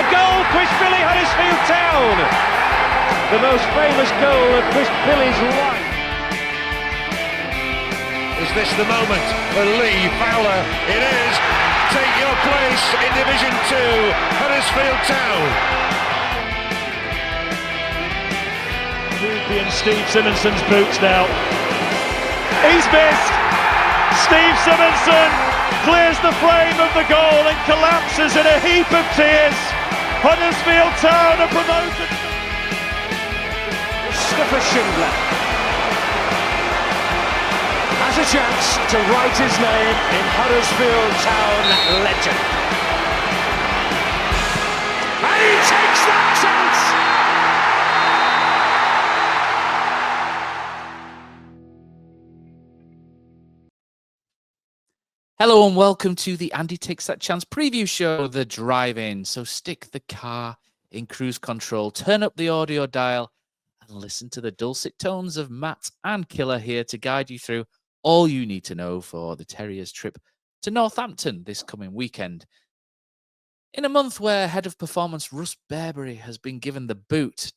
A goal, Chris Billy, Huddersfield Town. The most famous goal of Chris Billy's life. Is this the moment for Lee Fowler? It is. Take your place in Division 2, Huddersfield Town. Ruby and Steve Simonson's boots now. He's missed. Steve Simonson clears the frame of the goal and collapses in a heap of tears. Huddersfield Town are promoted. Mustafa Schindler has a chance to write his name in Huddersfield Town legend. And he takes that chance! Hello and welcome to the Andy Takes That Chance preview show, The Drive-In. So stick the car in cruise control, turn up the audio dial, and listen to the dulcet tones of Matt and Killer here to guide you through all you need to know for the Terriers' trip to Northampton this coming weekend. In a month where head of performance Russ Bearbury has been given the boot,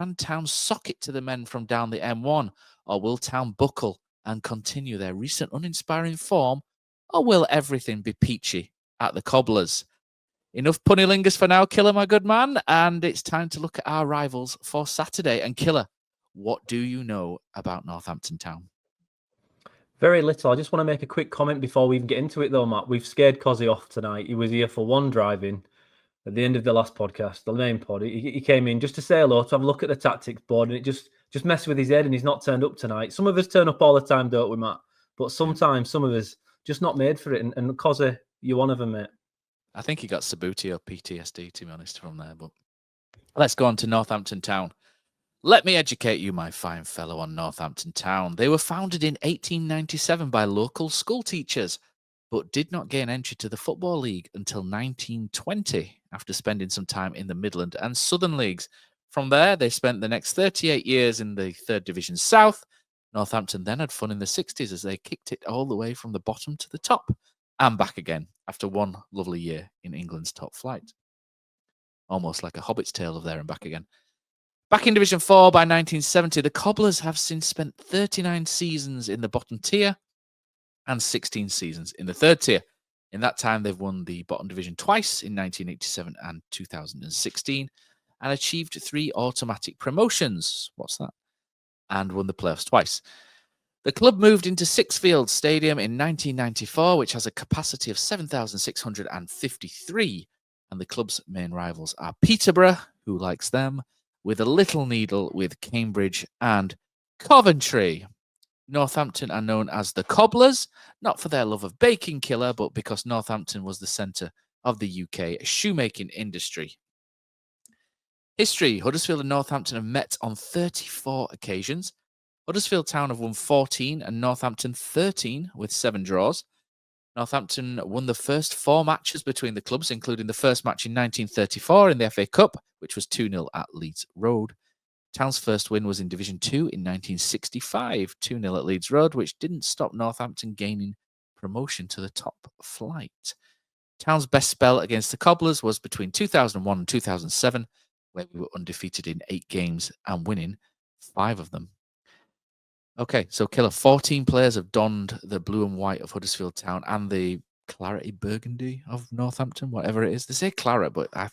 can Town sock it to the men from down the M1, or will Town buckle and continue their recent uninspiring form, or will everything be peachy at the Cobblers? Enough punnilingus for now, Killer, my good man, and it's time to look at our rivals for Saturday. And Killer, what do you know about Northampton Town? Very little. I just want to make a quick comment before we even get into it, though, Matt. We've scared Cozzy off tonight. He was here for one drive-in at the end of the last podcast, the main pod. He came in just to say hello, to have a look at the tactics board, and it just messed with his head, and he's not turned up tonight. Some of us turn up all the time, don't we, Matt? But sometimes some of us just not made for it, and Cozzy, you're one of them, mate. I think he got Sabuti or PTSD, to be honest, from there. But let's go on to Northampton Town. Let me educate you, my fine fellow, on Northampton Town. They were founded in 1897 by local school teachers, but did not gain entry to the Football League until 1920, after spending some time in the Midland and Southern Leagues. From there, they spent the next 38 years in the 3rd Division South. Northampton then had fun in the 60s as they kicked it all the way from the bottom to the top and back again after one lovely year in England's top flight. Almost like a Hobbit's tale of there and back again. Back in Division 4 by 1970, the Cobblers have since spent 39 seasons in the bottom tier and 16 seasons in the 3rd tier. In that time, they've won the bottom division twice in 1987 and 2016 and achieved 3 automatic promotions. What's that? And won the playoffs twice. The club moved into Sixfields Stadium in 1994, which has a capacity of 7,653. And the club's main rivals are Peterborough, who likes them, with a little needle with Cambridge and Coventry. Northampton are known as the Cobblers, not for their love of baking, Killer, but because Northampton was the centre of the UK shoemaking industry. History: Huddersfield and Northampton have met on 34 occasions. Huddersfield Town have won 14 and Northampton 13 with 7 draws. Northampton won the first 4 matches between the clubs, including the first match in 1934 in the FA Cup, which was 2-0 at Leeds Road. Town's first win was in Division 2 in 1965, 2-0 at Leeds Road, which didn't stop Northampton gaining promotion to the top flight. Town's best spell against the Cobblers was between 2001 and 2007, where we were undefeated in 8 games and winning 5 of them. Okay, so Killer, 14 players have donned the blue and white of Huddersfield Town and the clarety burgundy of Northampton, whatever it is. They say claret, but I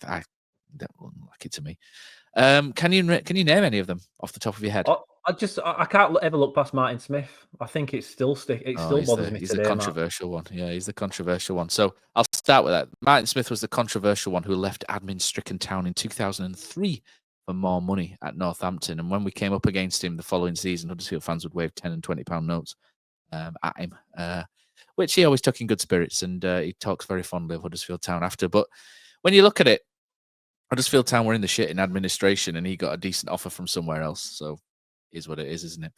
that wouldn't like it to me. Can you name any of them off the top of your head? I can't ever look past Martin Smith. I think it still bothers me he's today. The controversial one. Yeah, he's the controversial one. So I'll start with that. Martin Smith was the controversial one who left admin-stricken Town in 2003 for more money at Northampton. And when we came up against him the following season, Huddersfield fans would wave £10 and £20 notes at him, which he always took in good spirits. And he talks very fondly of Huddersfield Town after. But when you look at it, Huddersfield Town were in the shit in administration and he got a decent offer from somewhere else. So is what it is, isn't it?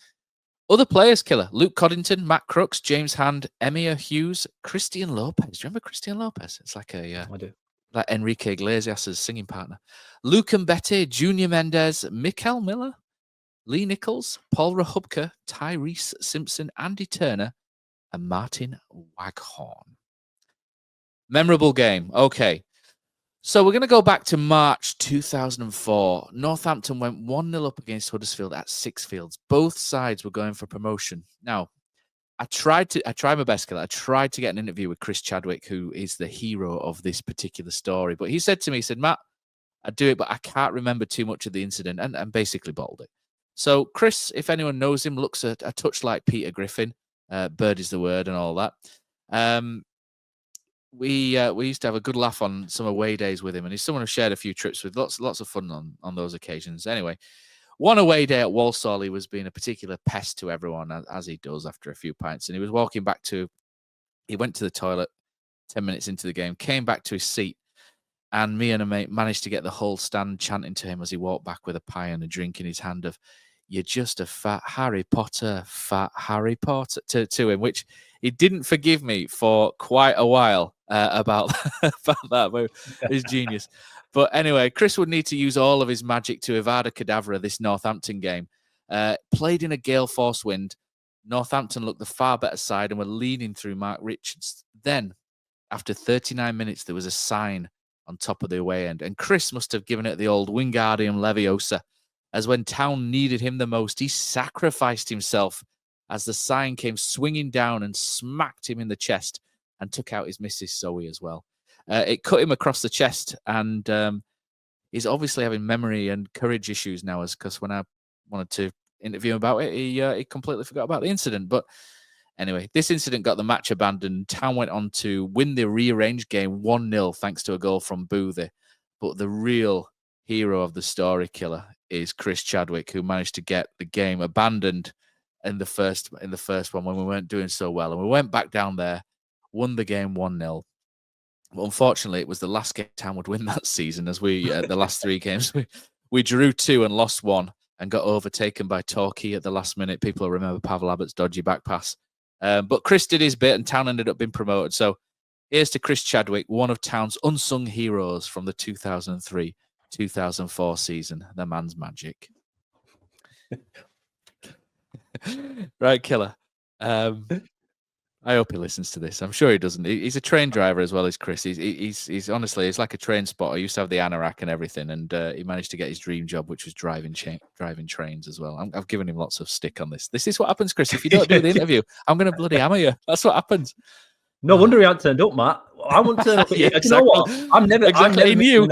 Other players, Killer: Luke Coddington, Matt Crooks, James Hand, Emir Hughes, Christian Lopez. Do you remember Christian Lopez? It's like I do. Like Enrique Iglesias' singing partner. Luke and Betty, Junior Mendez, Mikel Miller, Lee Nichols, Paul Rahubka, Tyrese Simpson, Andy Turner, and Martin Waghorn. Memorable game. Okay. So we're going to go back to March 2004. Northampton went 1-0 up against Huddersfield at Sixfields. Both sides were going for promotion. Now, I tried my best, Killer. I tried to get an interview with Chris Chadwick, who is the hero of this particular story. But he said to me, Matt, I'd do it, but I can't remember too much of the incident, and basically bottled it. So Chris, if anyone knows him, looks a touch like Peter Griffin. Bird is the word and all that. We used to have a good laugh on some away days with him, and he's someone who shared a few trips with. Lots of fun on those occasions. Anyway, one away day at Walsall, he was being a particular pest to everyone, as he does after a few pints. And he was walking back he went to the toilet 10 minutes into the game, came back to his seat, and me and a mate managed to get the whole stand chanting to him as he walked back with a pie and a drink in his hand of, "You're just a fat Harry Potter," to him, which he didn't forgive me for quite a while about that. But he's genius. But anyway, Chris would need to use all of his magic to evade a cadavra this Northampton game. Played in a gale force wind. Northampton looked the far better side and were leading through Mark Richards. Then, after 39 minutes, there was a sign on top of the away end, and Chris must have given it the old Wingardium Leviosa, as when Town needed him the most, he sacrificed himself as the sign came swinging down and smacked him in the chest and took out his missus Zoe as well. It cut him across the chest, and he's obviously having memory and courage issues now, because when I wanted to interview him about it, he completely forgot about the incident. But anyway, this incident got the match abandoned. Town went on to win the rearranged game 1-0 thanks to a goal from Boothie. But the real hero of the story, Killer, is Chris Chadwick, who managed to get the game abandoned in the first one when we weren't doing so well. And we went back down there, won the game 1-0. But unfortunately, it was the last game Town would win that season, as we, the last three games, we drew 2 and lost 1 and got overtaken by Torquay at the last minute. People remember Pavel Abbott's dodgy back pass. But Chris did his bit and Town ended up being promoted. So here's to Chris Chadwick, one of Town's unsung heroes from the 2003-2004 season. The man's magic. Right, Killer. I hope he listens to this. I'm sure he doesn't. He's a train driver as well as Chris. He's honestly, he's like a train spotter. He used to have the anorak and everything, and he managed to get his dream job, which was driving trains as well. I've given him lots of stick on this. This is what happens, Chris. If you don't do the interview, I'm going to bloody hammer you. That's what happens. No wonder he hadn't turned up, Matt. I wouldn't turn up. Yeah, exactly. You know what? I'm never. Exactly. He knew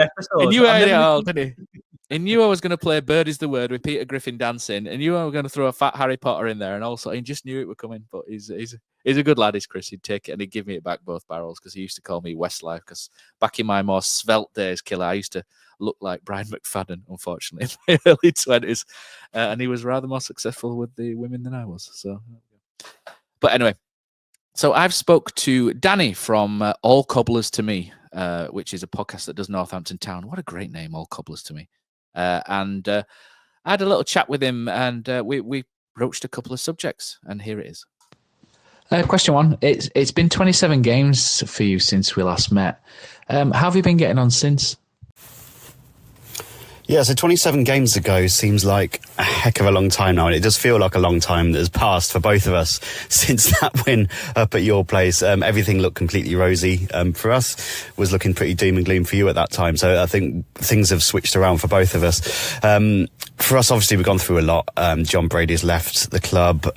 I had it all, didn't he? He knew I was going to play Bird is the Word with Peter Griffin dancing, and knew I was going to throw a fat Harry Potter in there, and also he just knew it would come in. But he's a good lad, is Chris. He'd take it and he'd give me it back both barrels, because he used to call me Westlife, because back in my more svelte days, Killer, I used to look like Brian McFadden, unfortunately, in my early 20s. And he was rather more successful with the women than I was. So, but anyway, so I've spoke to Danny from All Cobblers to Me, which is a podcast that does Northampton Town. What a great name, All Cobblers to Me. And I had a little chat with him, and we broached a couple of subjects, and here it is. Question 1. It's been 27 games for you since we last met. How have you been getting on since? Yeah, so 27 games ago seems like a heck of a long time now, and it does feel like a long time that has passed for both of us since that win up at your place. Everything looked completely rosy. For us, was looking pretty doom and gloom for you at that time. So I think things have switched around for both of us. For us, obviously, we've gone through a lot. John Brady's left the club.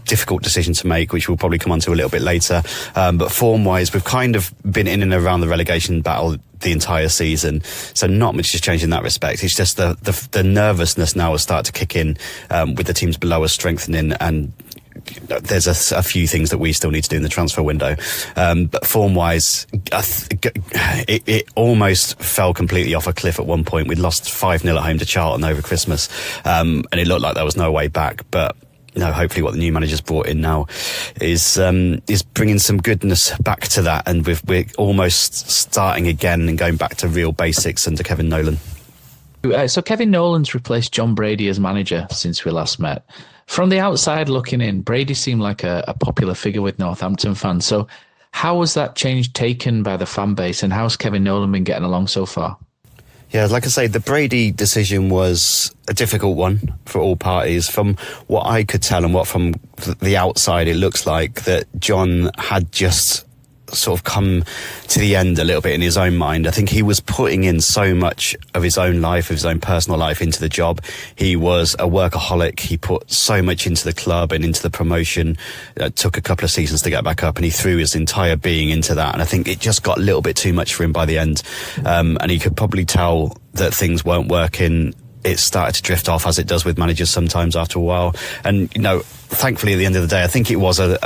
Difficult decision to make, which we'll probably come on to a little bit later. But form-wise, we've kind of been in and around the relegation battle the entire season. So not much has changed in that respect. It's just the nervousness now has started to kick in with the teams below us strengthening, and there's a few things that we still need to do in the transfer window. But form-wise, it almost fell completely off a cliff at one point. We'd lost 5-0 at home to Charlton over Christmas, and it looked like there was no way back. But no, hopefully what the new manager's brought in now is bringing some goodness back to that, and we're almost starting again and going back to real basics under Kevin Nolan. So Kevin Nolan's replaced John Brady as manager since we last met. From the outside looking in, Brady seemed like a popular figure with Northampton fans. So how was that change taken by the fan base, and how's Kevin Nolan been getting along so far? Yeah, like I say, the Brady decision was a difficult one for all parties. From what I could tell and what from the outside, it looks like that John had just sort of come to the end a little bit in his own mind. I think he was putting in so much of his own life, of his own personal life into the job. He was a workaholic. He put so much into the club and into the promotion. It took a couple of seasons to get back up, and he threw his entire being into that. And I think it just got a little bit too much for him by the end. And he could probably tell that things weren't working. It started to drift off, as it does with managers sometimes after a while. And, thankfully at the end of the day, I think it was a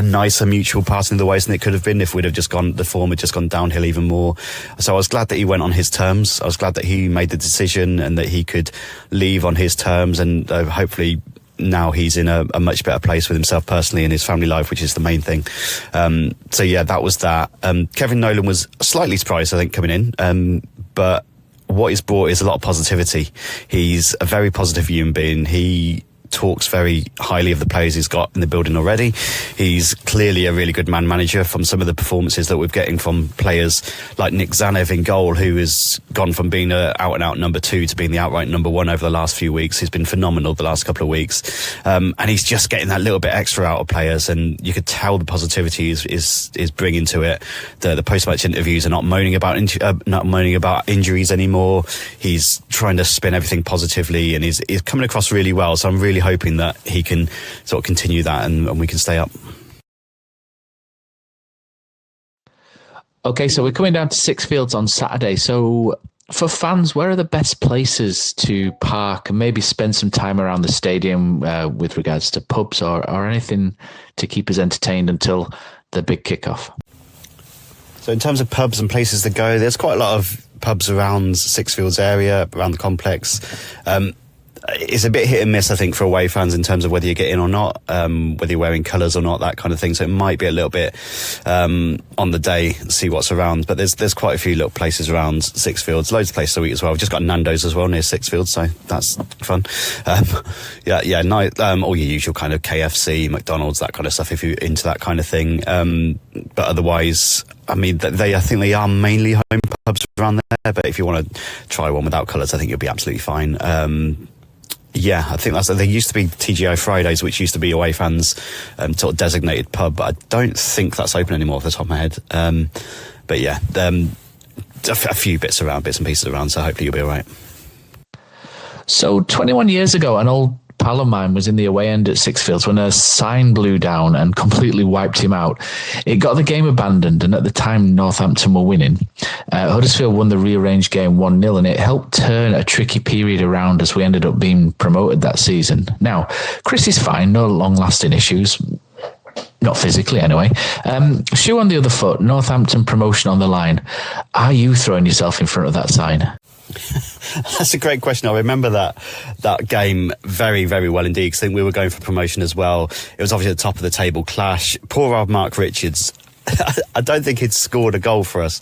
nicer mutual parting of the ways than it could have been if the form had just gone downhill even more. So I was glad that he went on his terms. I was glad that he made the decision and that he could leave on his terms, and hopefully now he's in a much better place with himself personally and his family life, which is the main thing. So yeah, that was that. Kevin Nolan was slightly surprised, I think, coming in, but what he's brought is a lot of positivity. He's a very positive human being. He talks very highly of the players he's got in the building already. He's clearly a really good man manager from some of the performances that we're getting from players like Nick Zanev in goal, who has gone from being an out-and-out number 2 to being the outright number 1 over the last few weeks. He's been phenomenal the last couple of weeks. And he's just getting that little bit extra out of players, and you could tell the positivity is bringing to it. The post-match interviews are not moaning about injuries anymore. He's trying to spin everything positively, and he's coming across really well. So I'm really hoping that he can sort of continue that and we can stay up. Okay, so we're coming down to Sixfields on Saturday. So for fans, where are the best places to park and maybe spend some time around the stadium with regards to pubs or anything to keep us entertained until the big kickoff? So in terms of pubs and places to go, there's quite a lot of pubs around Sixfields area, around the complex. It's a bit hit and miss, I think, for away fans in terms of whether you get in or not, whether you're wearing colours or not, that kind of thing. So it might be a little bit on the day, see what's around. But there's quite a few little places around Sixfields, loads of places to eat as well. We've just got Nando's as well near Sixfields, so that's fun. All your usual kind of KFC, McDonald's, that kind of stuff, if you're into that kind of thing. But otherwise, I mean, I think they are mainly home pubs around there. But if you want to try one without colours, I think you'll be absolutely fine. I think there used to be TGI Fridays, which used to be away fans sort of designated pub, but I don't think that's open anymore off the top of my head. A few bits and pieces around, so hopefully you'll be all right. So 21 years ago, an old pal of mine was in the away end at Sixfields when a sign blew down and completely wiped him out. It got the game abandoned, and at the time Northampton were winning. Huddersfield won the rearranged game 1-0, and it helped turn a tricky period around as we ended up being promoted that season. Now, Chris is fine, no long-lasting issues. Not physically, anyway. Shoe on the other foot, Northampton promotion on the line. Are you throwing yourself in front of that sign? That's a great question. I remember that game very, very well indeed, because I think we were going for promotion as well. It was obviously the top of the table clash. Poor old Mark Richards. I don't think he'd scored a goal for us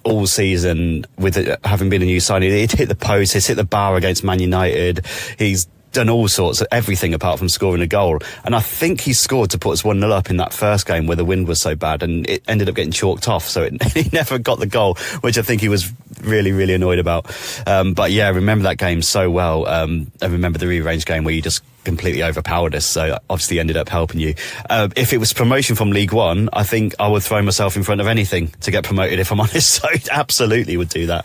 all season with it having been a new signing. He'd hit the post, he's hit the bar against Man United. He's done all sorts of everything apart from scoring a goal. And I think he scored to put us 1-0 up in that first game where the wind was so bad, and it ended up getting chalked off. So he never got the goal, which I think he was really, really annoyed about. But yeah, I remember that game so well. I remember the rearranged game where you just completely overpowered us, so obviously ended up helping you. If it was promotion from League One, I think I would throw myself in front of anything to get promoted, if I'm honest. So I absolutely would do that.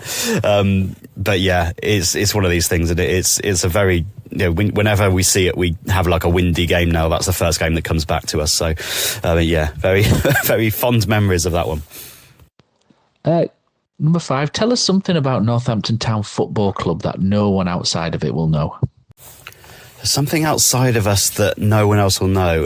But yeah, it's one of these things, and it's a very, whenever we see it, we have like a windy game now. That's the first game that comes back to us. So very, very fond memories of that one. Number 5, tell us something about Northampton Town Football Club that no one outside of it will know. Something outside of us that no one else will know.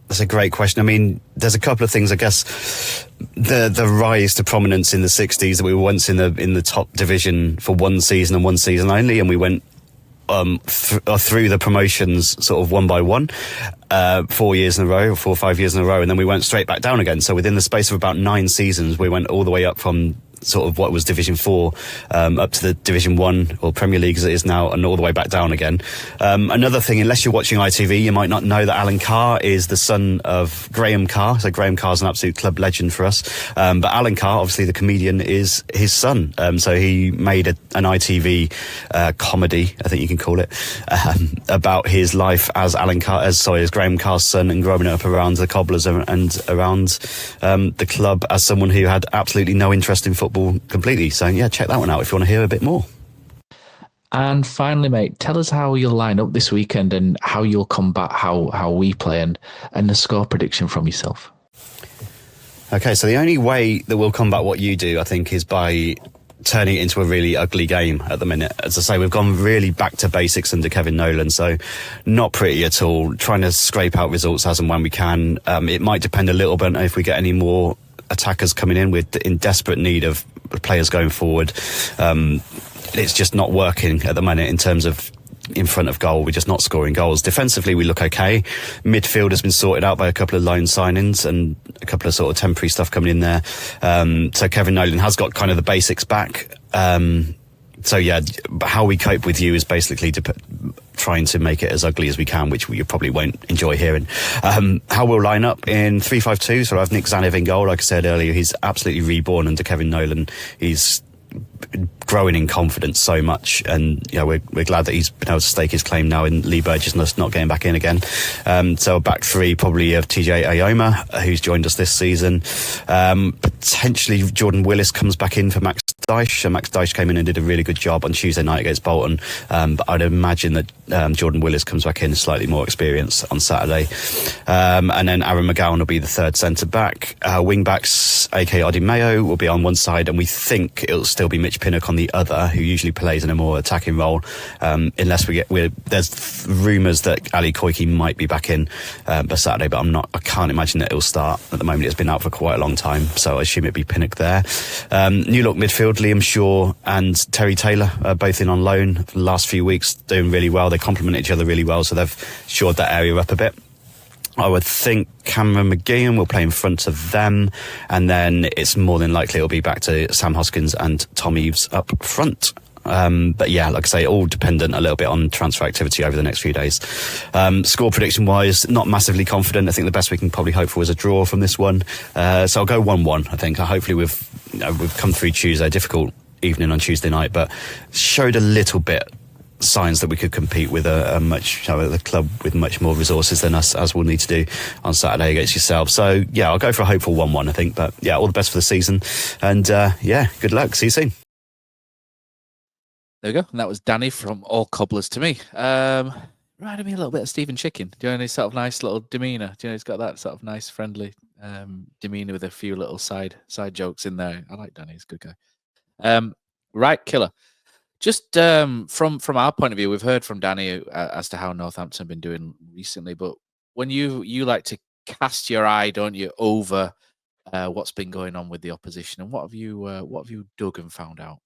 That's a great question. I mean, there's a couple of things, I guess. The rise to prominence in the 60s, that we were once in the top division for one season and one season only, and we went through the promotions sort of one by one, 4 years in a row, 4 or 5 years in a row, and then we went straight back down again. So within the space of about 9 seasons, we went all the way up from sort of what was Division 4 up to the Division 1 or Premier League as it is now, and all the way back down again. Another thing, unless you're watching ITV, you might not know that Alan Carr is the son of Graham Carr. So Graham Carr's an absolute club legend for us. But Alan Carr, obviously the comedian, is his son. So he made an ITV comedy, I think you can call it, about his life as Graham Carr's son, and growing up around the Cobblers and around the club as someone who had absolutely no interest in football completely. So yeah, check that one out if you want to hear a bit more. And finally, mate, tell us how you'll line up this weekend and how you'll combat how we play, and the score prediction from yourself. Okay, so the only way that we'll combat what you do, I think, is by turning it into a really ugly game at the minute. As I say, we've gone really back to basics under Kevin Nolan, so not pretty at all. Trying to scrape out results as and when we can. It might depend a little bit on if we get any more attackers coming in. We're in desperate need of players going forward. It's just not working at the minute in terms of in front of goal. We're just not scoring goals. Defensively, we look okay. Midfield has been sorted out by a couple of loan signings and a couple of sort of temporary stuff coming in there. So Kevin Nolan has got kind of the basics back. So yeah, how we cope with you is basically trying to make it as ugly as we can, which you probably won't enjoy hearing. How we'll line up in 3-5-2. So I have Nick Zanev in goal. Like I said earlier, he's absolutely reborn under Kevin Nolan. He's growing in confidence so much, and we're glad that he's been able to stake his claim now in Lee Burgess not getting back in again. So a back three probably of TJ Ayoma, who's joined us this season. Potentially Jordan Willis comes back in for Max Dyche. Max Dyche came in and did a really good job on Tuesday night against Bolton, but I'd imagine that Jordan Willis comes back in slightly more experience on Saturday. And then Aaron McGowan will be the third centre back. Wing backs, AK Odi Mayo, will be on one side, and we think it'll still be Mitch Pinnock on the other, who usually plays in a more attacking role, unless there's rumours that Ali Koike might be back in by Saturday, but I can't imagine that it'll start. At the moment, it's been out for quite a long time, so I assume it'd be Pinnock there. New look midfield, Liam Shaw and Terry Taylor are both in on loan for the last few weeks, doing really well. They complement each other really well, so they've shored that area up a bit. I would think Cameron McGeehan will play in front of them, and then it's more than likely it'll be back to Sam Hoskins and Tom Eaves up front. But yeah, like I say, all dependent a little bit on transfer activity over the next few days. Score prediction wise, not massively confident. I think the best we can probably hope for is a draw from this one. So I'll go 1-1. I think hopefully we've come through Tuesday, difficult evening on Tuesday night, but showed a little bit signs that we could compete with a club with much more resources than us, as we'll need to do on Saturday against yourself. So yeah, I'll go for a hopeful 1-1, I think. But yeah, all the best for the season, and yeah, good luck. See you soon. There we go. And that was Danny from All Cobblers to me. Reminded me a little bit of Stephen Chicken. Do you know any sort of nice little demeanour? Do you know he's got that sort of nice, friendly demeanour with a few little side jokes in there? I like Danny. He's a good guy. Right, killer. Just from our point of view, we've heard from Danny as to how Northampton have been doing recently. But when you like to cast your eye, don't you, over what's been going on with the opposition, and what have you dug and found out?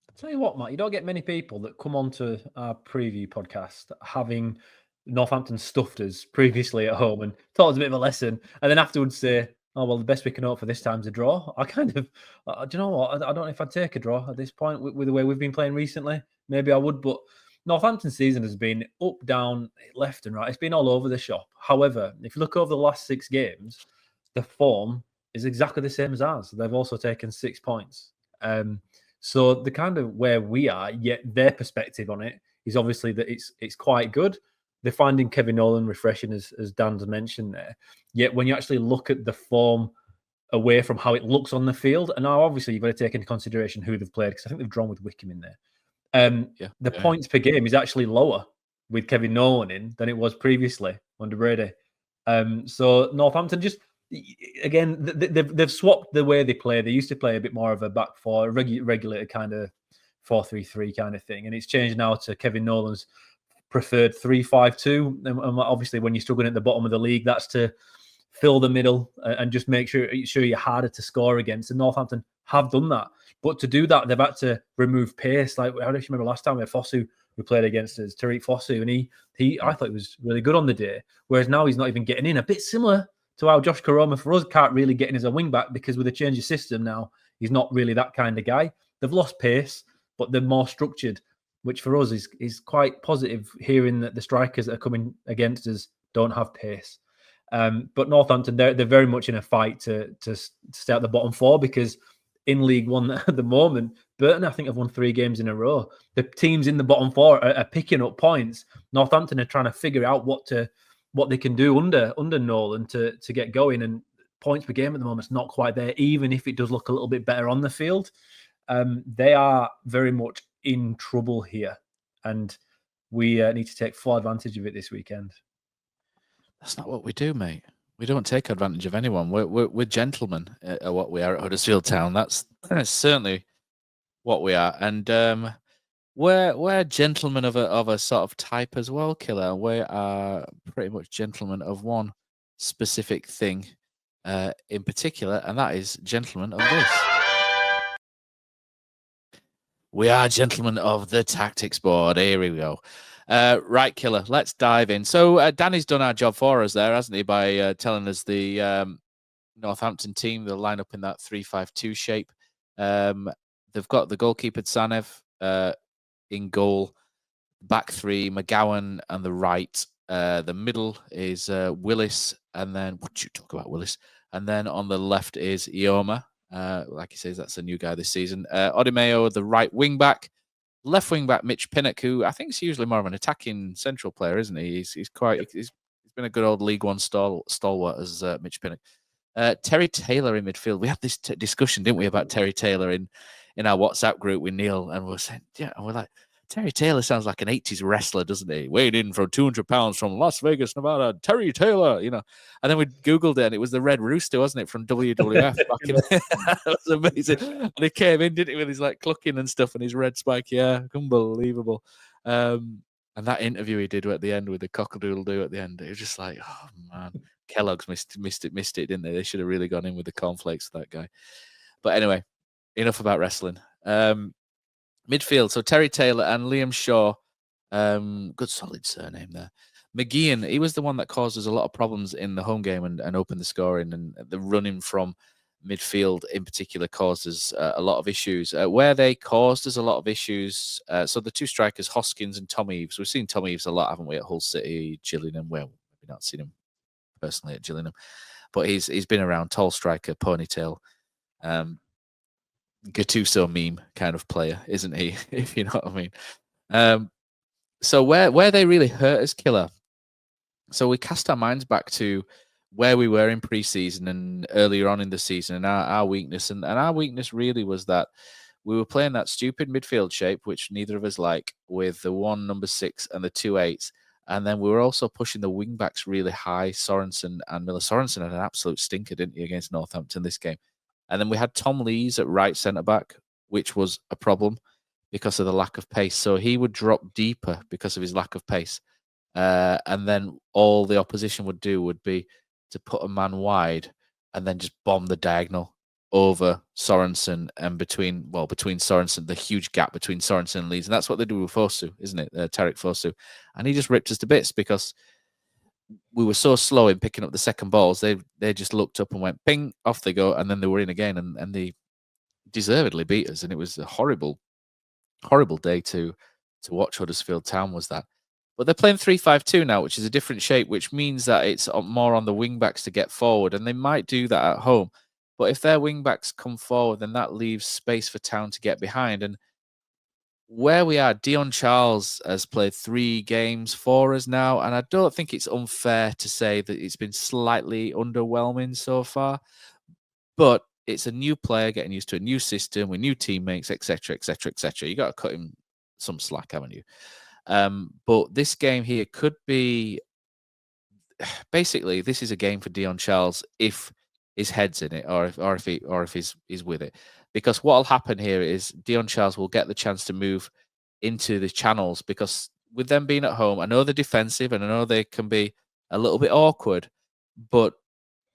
I'll tell you what, Matt, you don't get many people that come onto our preview podcast having Northampton stuffed us previously at home and taught us a bit of a lesson, and then afterwards say, oh, well, the best we can hope for this time's a draw. I kind of, do you know what? I don't know if I'd take a draw at this point with the way we've been playing recently. Maybe I would, but Northampton's season has been up, down, left and right. It's been all over the shop. However, if you look over the last 6 games, the form is exactly the same as ours. They've also taken 6 points. So the kind of where we are, yet their perspective on it is obviously that it's quite good. They're finding Kevin Nolan refreshing, as Dan's mentioned there. Yet when you actually look at the form away from how it looks on the field, and now obviously you've got to take into consideration who they've played, because I think they've drawn with Wickham in there. The points per game is actually lower with Kevin Nolan in than it was previously under Brady. So Northampton just, again, they've swapped the way they play. They used to play a bit more of a back four, regulated kind of 4-3-3 kind of thing, and it's changed now to Kevin Nolan's preferred 3-5-2. And obviously, when you're struggling at the bottom of the league, that's to fill the middle and just make sure you're harder to score against. And Northampton have done that, but to do that, they've had to remove pace. Like, I don't know if you remember last time we had Fosu, who played against us, Tariq Fosu, and I thought he was really good on the day. Whereas now he's not even getting in. A bit similar to how Josh Koroma for us can't really get in as a wing back, because with a change of system now, He's not really that kind of guy. They've lost pace, but they're more structured, which for us is quite positive, hearing that the strikers that are coming against us don't have pace. But Northampton, they're very much in a fight to stay at the bottom four, because in League One at the moment, Burton, I think, have won 3 games in a row. The teams in the bottom four are picking up points. Northampton are trying to figure out what they can do under Nolan to get going, and points per game at the moment is not quite there, even if it does look a little bit better on the field. They are very much in trouble here, and we need to take full advantage of it this weekend. That's not what we do, mate. We don't take advantage of anyone. We're gentlemen at what we are at Huddersfield Town. That's certainly what we are, and we're gentlemen of a sort of type as well, Killer. We are pretty much gentlemen of one specific thing in particular, and that is gentlemen of this. We are gentlemen of the tactics board. Here we go. Right, Killer, let's dive in. So Danny's done our job for us there, hasn't he, by telling us the Northampton team. They'll line up in that 3-5-2 shape. They've got the goalkeeper, Tsanev, in goal. Back three, McGowan and the right. The middle is Willis, and then, what you talk about, Willis? And then on the left is Ioma. Like he says, that's a new guy this season. Odimeo, the right wing back. Left wing back, Mitch Pinnock, who I think is usually more of an attacking central player, isn't he? He's been a good old League One stalwart as Mitch Pinnock. Terry Taylor in midfield. We had this discussion, didn't we, about Terry Taylor in our WhatsApp group with Neil, and we're saying, yeah, and we're like, Terry Taylor sounds like an 80s wrestler, doesn't he? Weighed in from 200 pounds from Las Vegas, Nevada. Terry Taylor, you know. And then we Googled it, and it was the Red Rooster, wasn't it, from WWF back in That was amazing. And he came in, didn't he, with his like clucking and stuff and his red spiky hair. Unbelievable. And that interview he did at the end with the cock-a-doodle-doo at the end, it was just like, oh, man. Kellogg's missed it, didn't they? They should have really gone in with the cornflakes for that guy. But anyway, enough about wrestling. Midfield, so Terry Taylor and Liam Shaw. Good solid surname there. McGeehan, he was the one that caused us a lot of problems in the home game and opened the scoring, and the running from midfield in particular caused us a lot of issues. Where they caused us a lot of issues, so the two strikers, Hoskins and Tom Eaves. We've seen Tom Eaves a lot, haven't we, at Hull City, Gillingham. Well, we've not seen him personally at Gillingham, but he's been around, tall striker, ponytail. Gattuso meme kind of player, isn't he? If you know what I mean. So where they really hurt us, Killer. So we cast our minds back to where we were in pre-season and earlier on in the season, and our weakness, and our weakness really was that we were playing that stupid midfield shape, which neither of us like, with the 1 number 6 and the 2 8s. And then we were also pushing the wing backs really high. Sorensen and Miller. Sorensen had an absolute stinker, didn't he, against Northampton this game? And then we had Tom Lees at right centre-back, which was a problem because of the lack of pace. So he would drop deeper because of his lack of pace. And then all the opposition would do would be to put a man wide and then just bomb the diagonal over Sorensen and between Sorensen, the huge gap between Sorensen and Lees. And that's what they do with Fosu, isn't it? Tarek Fosu. And he just ripped us to bits because we were so slow in picking up the second balls. They just looked up and went ping, off they go, and then they were in again, and they deservedly beat us. And it was a horrible day to watch Huddersfield Town, was that. But they're playing 3-5-2 now, which is a different shape, which means that it's more on the wing backs to get forward, and they might do that at home. But if their wing backs come forward, then that leaves space for Town to get behind. And where we are, Dion Charles has played 3 games for us now, and I don't think it's unfair to say that it's been slightly underwhelming so far. But it's a new player getting used to a new system with new teammates, etc., etc., etc. You got to cut him some slack, haven't you? But this game here could be basically, this is a game for Dion Charles if his head's in it, or if he's with it. Because what will happen here is Dion Charles will get the chance to move into the channels, because with them being at home, I know they're defensive and I know they can be a little bit awkward, but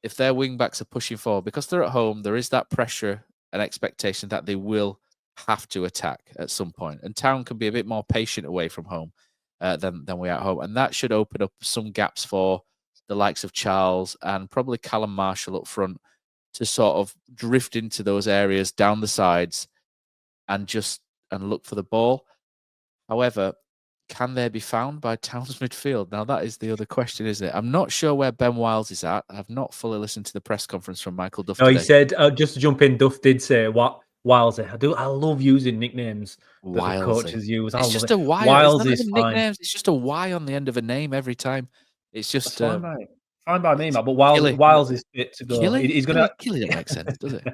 if their wing backs are pushing forward, because they're at home, there is that pressure and expectation that they will have to attack at some point. And Town can be a bit more patient away from home than we are at home. And that should open up some gaps for the likes of Charles and probably Callum Marshall up front to sort of drift into those areas down the sides and look for the ball. However, can they be found by Town's midfield? Now, that is the other question, isn't it? I'm not sure where Ben Wiles is at. I've not fully listened to the press conference from Michael Duff No, today. he said, just to jump in, Duff did say, Wilesy. I love using nicknames that the coaches use. It's just a Y. Wiles it's is not even fine. nicknames. It's just a Y on the end of a name every time. It's just fine by me, man. But Wiles is fit to go. He's gonna Killy don't make sense, does it?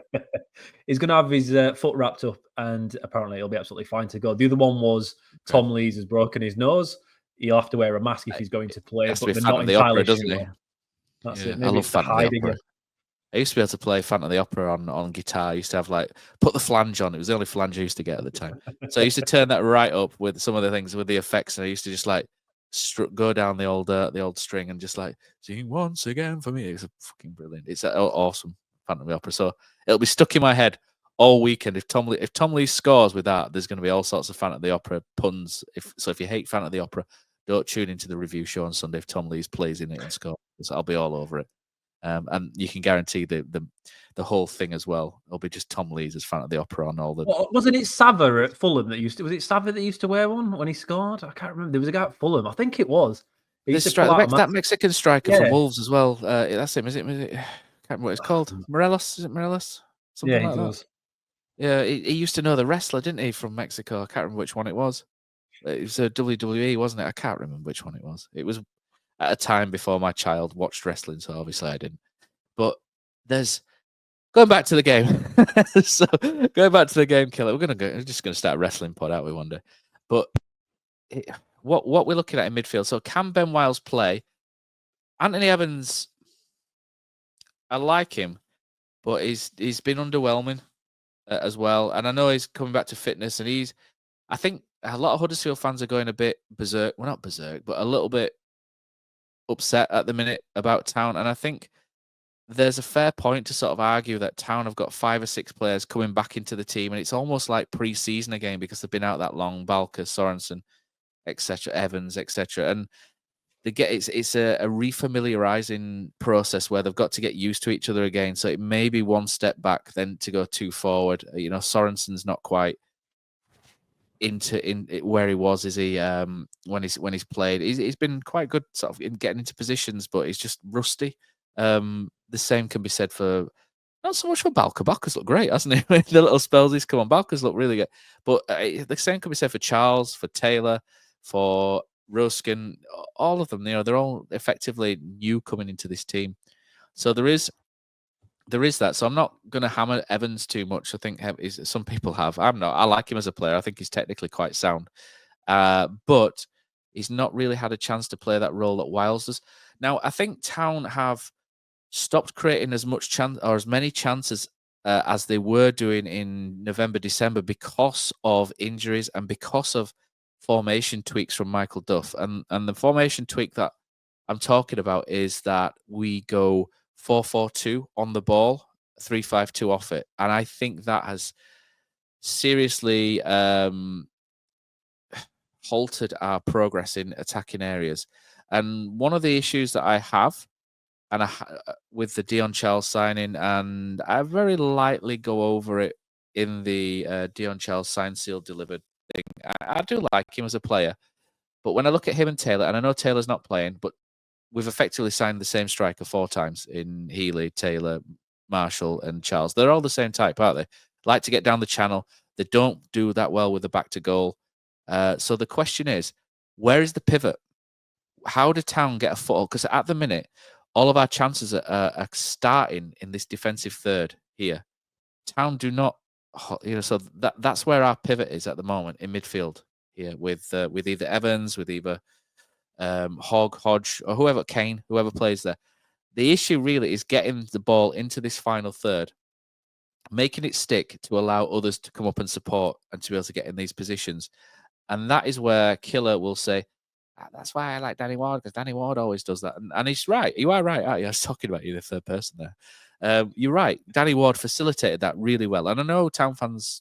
He's gonna have his foot wrapped up, and apparently he'll be absolutely fine to go. The other one was Tom Lees has broken his nose. He'll have to wear a mask if he's going to play. But they're not entirely sure. That's it. Maybe I love Phantom of the Opera. I used to be able to play Phantom of the Opera on guitar. I used to have put the flange on. It was the only flange I used to get at the time. So I used to turn that right up with some of the things with the effects, and I used to just go down the old string and just sing once again for me. It's fucking brilliant. It's awesome Phantom of the Opera. So it'll be stuck in my head all weekend. If Tom Lee scores with that, there's going to be all sorts of Phantom of the Opera puns. If you hate Phantom of the Opera, don't tune into the review show on Sunday if Tom Lees plays in it and scores. I'll be all over it. And you can guarantee the whole thing as well. It'll be just Tom Lees as Phantom of the Opera on all the. Wasn't it Sava at Fulham that used to? Was it Sava that used to wear one when he scored? I can't remember. There was a guy at Fulham. I think it was. That Mexican striker from Wolves as well. That's him. Is it? I can't remember what it's called. Morelos? Is it Morelos? Something like that. Yeah, he used to know the wrestler, didn't he, from Mexico? I can't remember which one it was. It was a WWE, wasn't it? I can't remember which one it was. It was at a time before my child watched wrestling, so obviously I didn't. But going back to the game. So going back to the game, Killer. We're just gonna start a wrestling pod, aren't we, one day? But what we're looking at in midfield. So can Ben Wiles play? Anthony Evans, I like him, but he's been underwhelming as well. And I know he's coming back to fitness, and I think a lot of Huddersfield fans are going a bit berserk. Well, not berserk, but a little bit upset at the minute about Town. And I think there's a fair point to sort of argue that Town have got 5 or 6 players coming back into the team, and it's almost like pre-season again because they've been out that long. Balker, Sorensen, etc., Evans, etc., and it's a refamiliarizing process where they've got to get used to each other again. So it may be one step back, then to go 2 forward. Sorensen's not quite in where he was, is he? When he's played, he's been quite good sort of in getting into positions, but he's just rusty. The same can be said for not so much for Balker. Balker's looked great, hasn't he? The little spells he's come on, Balker's looked really good. But the same can be said for Charles, for Taylor, for Roskin. All of them, they're all effectively new coming into this team. So there is that. So I'm not going to hammer Evans too much. I think some people have. I'm not. I like him as a player. I think he's technically quite sound. But he's not really had a chance to play that role that Wiles does. Now, I think Town have stopped creating as much chance or as many chances as they were doing in November, December because of injuries and because of formation tweaks from Michael Duff. And the formation tweak that I'm talking about is that we go 4-4-2 on the ball, 3-5-2 off it. And I think that has seriously halted our progress in attacking areas. And one of the issues that I have, with the Dion Charles signing, and I very lightly go over it in the Dion Charles signed, sealed, delivered thing. I do like him as a player, but when I look at him and Taylor, and I know Taylor's not playing, but we've effectively signed the same striker 4 times in Healy, Taylor, Marshall, and Charles. They're all the same type, aren't they? Like to get down the channel. They don't do that well with the back to goal. So the question is, where is the pivot? How did Town get a foothold? Because at the minute, all of our chances are starting in this defensive third here. Town do not, so that's where our pivot is at the moment in midfield here with either Evans, with either Hodge, or whoever plays there. The issue really is getting the ball into this final third, making it stick to allow others to come up and support and to be able to get in these positions. And that is where Killer will say, that's why I like Danny Ward, because Danny Ward always does that. And he's right. You are right, aren't you? I was talking about you, the third person there. You're right. Danny Ward facilitated that really well. And I know Town fans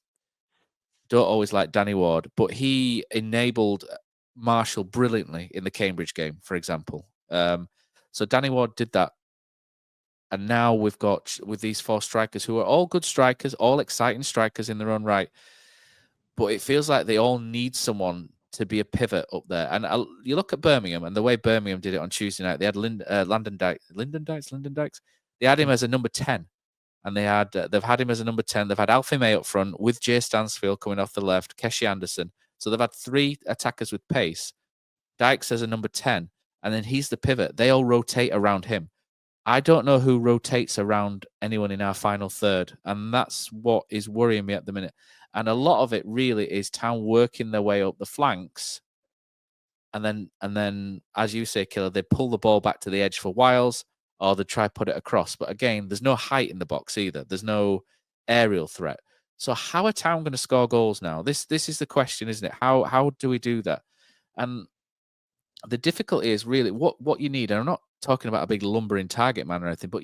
don't always like Danny Ward, but he enabled Marshall brilliantly in the Cambridge game, for example. So Danny Ward did that And now we've got with these 4 strikers who are all good strikers, all exciting strikers in their own right. But it feels like they all need someone to be a pivot up there. And you look at Birmingham and the way Birmingham did it on Tuesday night, they had Lyndon Dykes. They had him as a number 10. And they've had him as a number 10. They've had Alfie May up front with Jay Stansfield coming off the left, Keshi Anderson. So they've had 3 attackers with pace. Dykes as a number 10, and then he's the pivot. They all rotate around him. I don't know who rotates around anyone in our final third, and that's what is worrying me at the minute. And a lot of it really is Town working their way up the flanks, and then, as you say, Killer, they pull the ball back to the edge for Wiles, or they try put it across. But again, there's no height in the box either. There's no aerial threat. So how are Town going to score goals now? This is the question, isn't it? How do we do that? And the difficulty is really what you need. And I'm not talking about a big lumbering target man or anything, but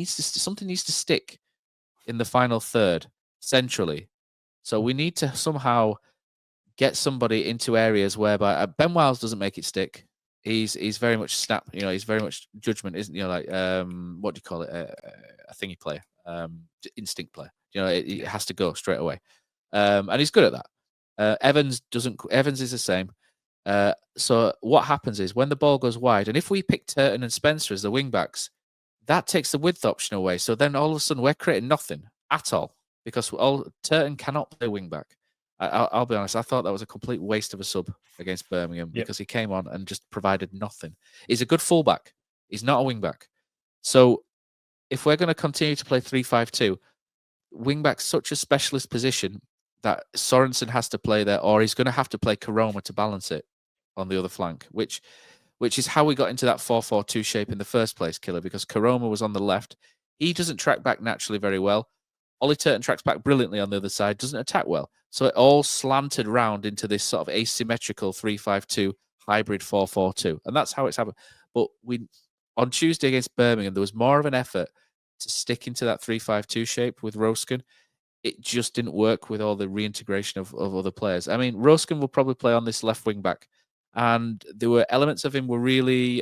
something needs to stick in the final third centrally. So we need to somehow get somebody into areas whereby Ben Wiles doesn't make it stick. He's very much snap. He's very much judgment, isn't like what do you call it? A thingy player, instinct player. It has to go straight away, and he's good at that. Evans doesn't. Evans is the same. So what happens is when the ball goes wide, and if we pick Turton and Spencer as the wing backs, that takes the width option away. So then all of a sudden we're creating nothing at all because Turton cannot play wing back. I'll be honest, I thought that was a complete waste of a sub against Birmingham because he came on and just provided nothing. He's a good fullback. He's not a wing back. So if we're going to continue to play 3-5-2, wing back's such a specialist position that Sorensen has to play there, or he's going to have to play Karoma to balance it on the other flank, which is how we got into that 4-4-2 shape in the first place, Killer, because Karoma was on the left. He doesn't track back naturally very well. Ollie Turton tracks back brilliantly on the other side, doesn't attack well. So it all slanted round into this sort of asymmetrical 3-5-2 hybrid 4-4-2. And that's how it's happened. But on Tuesday against Birmingham, there was more of an effort to stick into that 3-5-2 shape with Roskin. It just didn't work with all the reintegration of other players. I mean, Roskin will probably play on this left wing back. And there were elements of him were really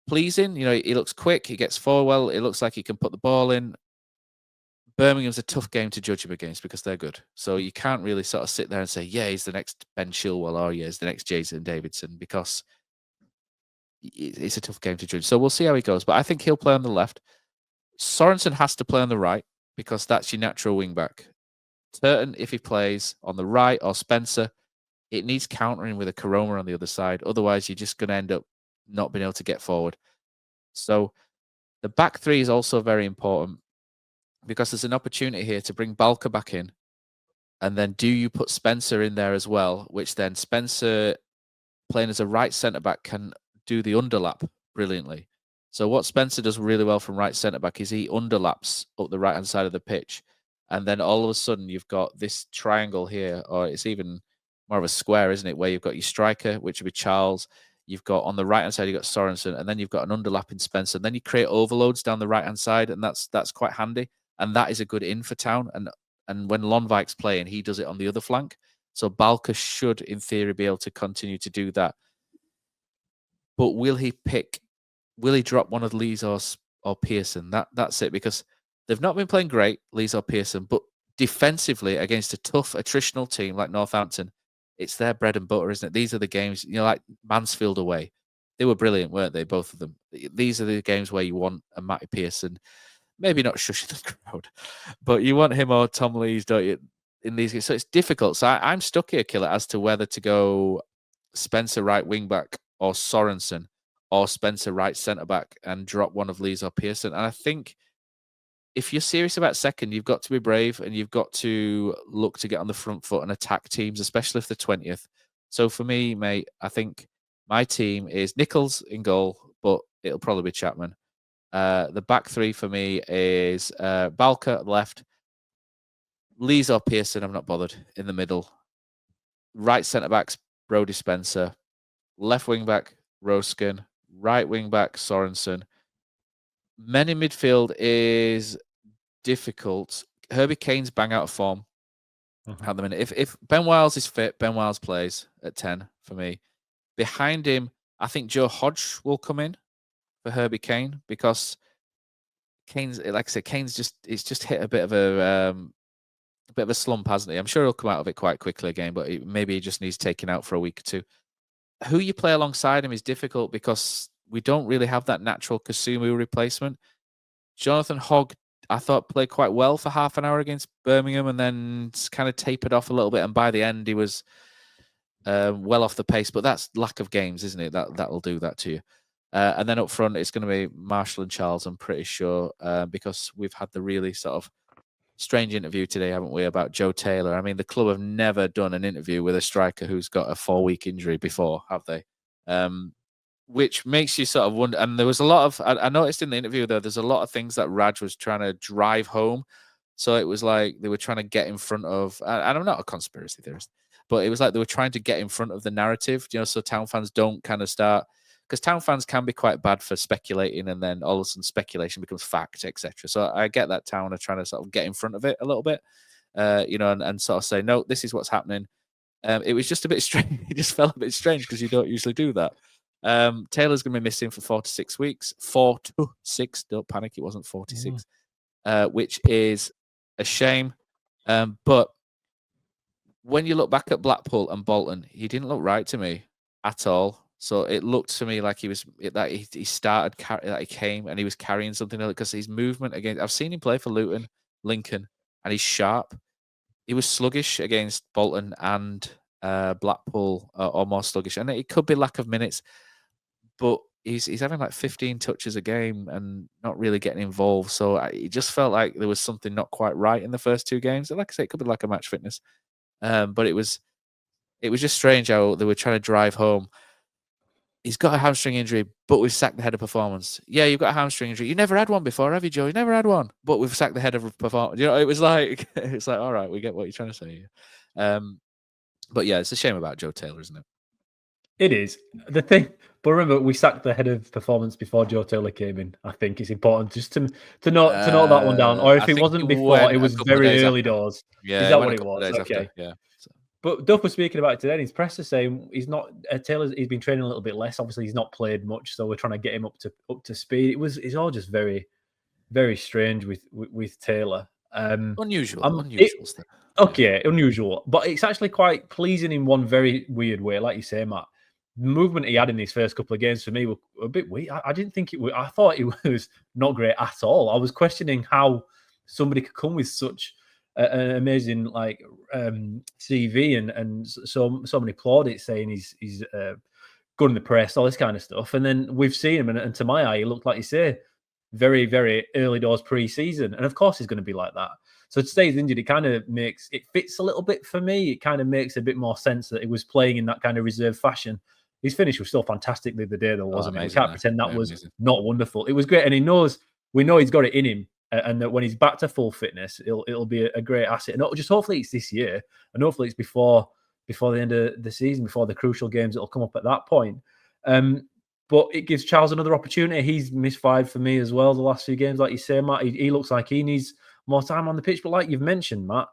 pleasing. He looks quick. He gets forward well. It looks like he can put the ball in. Birmingham's a tough game to judge him against because they're good. So you can't really sort of sit there and say, yeah, he's the next Ben Chilwell or yeah, he's the next Jason Davidson because it's a tough game to judge. So we'll see how he goes. But I think he'll play on the left. Sorensen has to play on the right because that's your natural wing back. Turton, if he plays on the right, or Spencer, it needs countering with a Karoma on the other side. Otherwise, you're just going to end up not being able to get forward. So the back three is also very important because there's an opportunity here to bring Balker back in. And then do you put Spencer in there as well, which then Spencer playing as a right centre-back can do the underlap brilliantly. So what Spencer does really well from right centre-back is he underlaps up the right-hand side of the pitch. And then all of a sudden you've got this triangle here, or it's even more of a square, isn't it? Where you've got your striker, which would be Charles. You've got on the right-hand side, you've got Sorensen, and then you've got an underlap in Spencer. And then you create overloads down the right-hand side, and that's quite handy. And that is a good in for Town. And when Lonwijk's playing, he does it on the other flank. So Balker should, in theory, be able to continue to do that. But will he drop one of Lees or Pearson? That's it, because they've not been playing great, Lees or Pearson, but defensively against a tough attritional team like Northampton, it's their bread and butter, isn't it? These are the games, like Mansfield away. They were brilliant, weren't they, both of them? These are the games where you want a Matty Pearson, maybe not shushing the crowd, but you want him or Tom Lees, don't you, in these games? So it's difficult. So I'm stuck here, Killer, as to whether to go Spencer right wing back or Sorensen, or Spencer right centre back and drop one of Lees or Pearson. And I think if you're serious about second, you've got to be brave and you've got to look to get on the front foot and attack teams, especially if they're 20th. So for me, mate, I think my team is Nichols in goal, but it'll probably be Chapman. The back three for me is Balker at the left, Lees or Pearson, I'm not bothered, in the middle. Right centre backs, Brodie Spencer. Left wing back, Roskin. Right wing back, Sorensen. Men in midfield is difficult. Herbie Kane's bang out of form at the minute. If Ben Wiles is fit, Ben Wiles plays at 10 for me. Behind him, I think Joe Hodge will come in for Herbie Kane because Kane's, like I said, it's just hit a bit of a slump, hasn't he? I'm sure he'll come out of it quite quickly again, but maybe he just needs taken out for a week or two. Who you play alongside him is difficult because we don't really have that natural Kasumu replacement. Jonathan Hogg, I thought, played quite well for half an hour against Birmingham and then kind of tapered off a little bit. And by the end, he was well off the pace. But that's lack of games, isn't it? That'll do that to you. And then up front, it's going to be Marshall and Charles, I'm pretty sure, because we've had the really sort of strange interview today, haven't we, about Joe Taylor? I mean, the club have never done an interview with a striker who's got a 4-week injury before, have they? Which makes you sort of wonder. And there was a lot of, I noticed in the interview, though, there's a lot of things that Raj was trying to drive home. So it was like they were trying to get in front of, and I'm not a conspiracy theorist, but it was like they were trying to get in front of the narrative, so Town fans don't kind of start, because Town fans can be quite bad for speculating, and then all of a sudden speculation becomes fact, etc. So I get that Town are trying to sort of get in front of it a little bit, and sort of say, no, this is what's happening. It was just a bit strange. It just felt a bit strange because you don't usually do that. Taylor's going to be missing for 4 to 6 weeks. 4 to 6. Don't panic. It wasn't 46, which is a shame. But when you look back at Blackpool and Bolton, he didn't look right to me at all. So it looked to me like he started, that he came and he was carrying something, because his movement against, I've seen him play for Luton, Lincoln, and he's sharp. He was sluggish against Bolton and Blackpool, or more sluggish. And it could be lack of minutes, but he's having like 15 touches a game and not really getting involved. So it just felt like there was something not quite right in the first 2 games. And like I say, it could be like a match fitness. But it was just strange how they were trying to drive home. He's got a hamstring injury, but we've sacked the head of performance. Yeah, you've got a hamstring injury. You never had one before, have you, Joe? You never had one, but we've sacked the head of performance. It was like, all right, we get what you're trying to say. But yeah, it's a shame about Joe Taylor, isn't it? It is. The thing, but remember, we sacked the head of performance before Joe Taylor came in. I think it's important just to note that one down. Or if it wasn't before, it was very early doors. Yeah, is that what it was? Okay. Yeah. But Duff was speaking about it today in his presser, saying he's not Taylor's. He's been training a little bit less. Obviously, he's not played much, so we're trying to get him up to speed. It's all just very, very strange with Taylor. Unusual stuff. Okay, unusual, but it's actually quite pleasing in one very weird way. Like you say, Matt, the movement he had in these first couple of games for me were a bit weird. I didn't think it was. I thought it was not great at all. I was questioning how somebody could come with such an amazing CV and so many plaudits saying he's good in the press, all this kind of stuff. And then we've seen him, and to my eye, he looked like you say, very, very early doors pre-season. And of course he's going to be like that. So to stay injured, it kind of fits a little bit for me. It kind of makes a bit more sense that he was playing in that kind of reserved fashion. His finish was still fantastic the other day, though, wasn't it? We can't pretend that was not wonderful. It was great, and we know he's got it in him. And that when he's back to full fitness, it'll be a great asset. And just hopefully it's this year, and hopefully it's before the end of the season, before the crucial games that'll come up at that point. But it gives Charles another opportunity. He's misfired for me as well the last few games, like you say, Matt. He looks like he needs more time on the pitch. But like you've mentioned, Matt,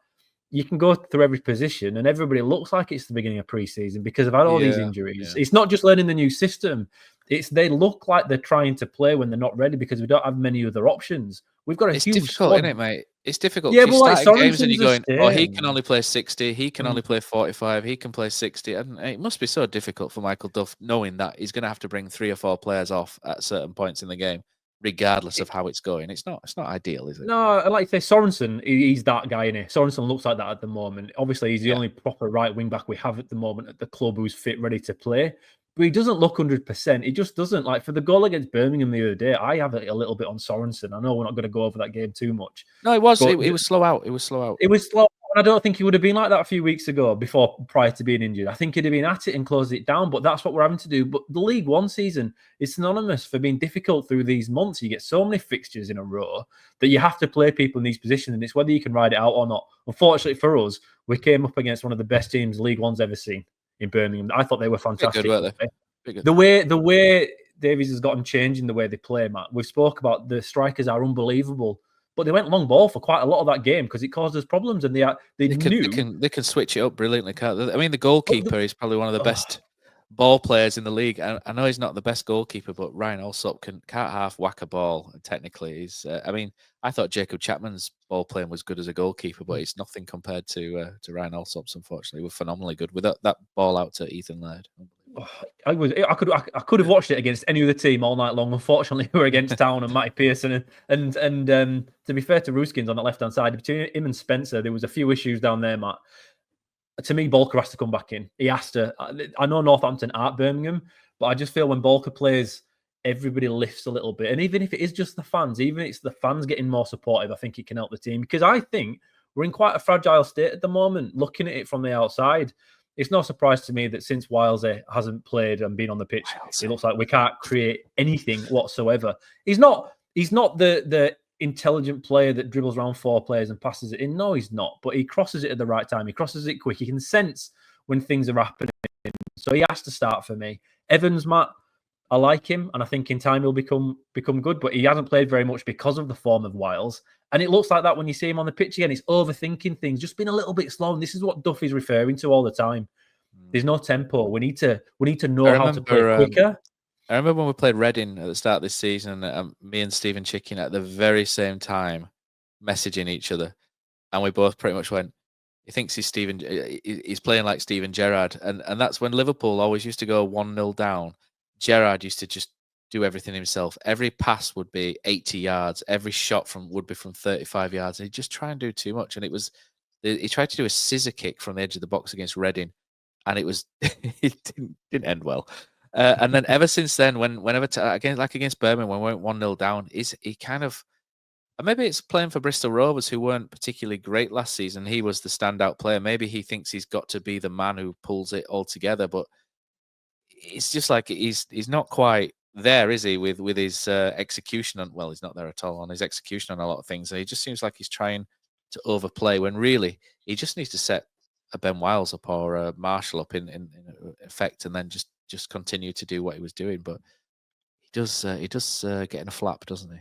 you can go through every position, and everybody looks like it's the beginning of pre-season because they've had all these injuries. Yeah. It's not just learning the new system. They look like they're trying to play when they're not ready because we don't have many other options. We've got it's difficult, squad. Isn't it, mate? It's difficult. Yeah, you but start games and you're going, oh, he can only play 60, he can only play 45, he can play 60. And it must be so difficult for Michael Duff knowing that he's going to have to bring 3 or 4 players off at certain points in the game, regardless of how it's going. It's not ideal, is it? No, like I say, Sorensen, he's that guy, innit? Sorensen looks like that at the moment. Obviously, he's the only proper right wing back we have at the moment at the club who's fit, ready to play. But he doesn't look 100%. He just doesn't. Like for the goal against Birmingham the other day, I have it a little bit on Sorensen. I know we're not going to go over that game too much. No, it was. It was slow out. It was slow out. It was slow. I don't think he would have been like that a few weeks ago prior to being injured. I think he'd have been at it and closed it down, but that's what we're having to do. But the League One season is synonymous for being difficult through these months. You get so many fixtures in a row that you have to play people in these positions, and it's whether you can ride it out or not. Unfortunately for us, we came up against one of the best teams League One's ever seen in Birmingham. I thought they were fantastic. Good, weren't they? The way Davies has gotten changed in the way they play, Matt. We've spoke about the strikers are unbelievable, but they went long ball for quite a lot of that game because it caused us problems, and they can switch it up brilliantly, can't they? I mean, the goalkeeper is probably one of the best ball players in the league. I know he's not the best goalkeeper, but Ryan Alsop can't half whack a ball. Technically, he's. I mean, I thought Jacob Chapman's ball playing was good as a goalkeeper, but it's nothing compared to Ryan Alsop's. Unfortunately, we're phenomenally good with that ball out to Ethan Laird. I could have watched it against any other team all night long. Unfortunately, we were against Town and Matty Pearson, and to be fair to Ruskins on the left hand side, between him and Spencer, there was a few issues down there, Matt. To me, Bolker has to come back in. He has to. I know Northampton aren't Birmingham, but I just feel when Bolker plays, everybody lifts a little bit. And even if it is just the fans, even if it's the fans getting more supportive, I think it can help the team. Because I think we're in quite a fragile state at the moment, looking at it from the outside. It's no surprise to me that since Wilesy hasn't played and been on the pitch, it looks like we can't create anything whatsoever. He's not the intelligent player that dribbles around 4 players and passes it in. No, he's not. But he crosses it at the right time. He crosses it quick. He can sense when things are happening. So he has to start for me. Evans, Matt, I like him, and I think in time he'll become good. But he hasn't played very much because of the form of Wiles. And it looks like that when you see him on the pitch again. He's overthinking things, just being a little bit slow. And this is what Duffy's referring to all the time. There's no tempo. We need to know how to play quicker. I remember when we played Reading at the start of this season, me and Stephen Chicken at the very same time messaging each other, and we both pretty much went, he thinks he's playing like Steven Gerrard, and that's when Liverpool always used to go 1-0 down. Gerrard used to just do everything himself. Every pass would be 80 yards. Every shot would be from 35 yards. And he'd just try and do too much. And he tried to do a scissor kick from the edge of the box against Reading, and it didn't end well. And then ever since then, whenever against Birmingham, when we went 1-0 down, he kind of, and maybe it's playing for Bristol Rovers, who weren't particularly great last season. He was the standout player. Maybe he thinks he's got to be the man who pulls it all together, but it's just like he's not quite there, is he? With his execution on, well, he's not there at all on his execution on a lot of things. And he just seems like he's trying to overplay when really he just needs to set a Ben Wiles up or a Marshall up in effect, and then just continue to do what he was doing. But he does get in a flap, doesn't he?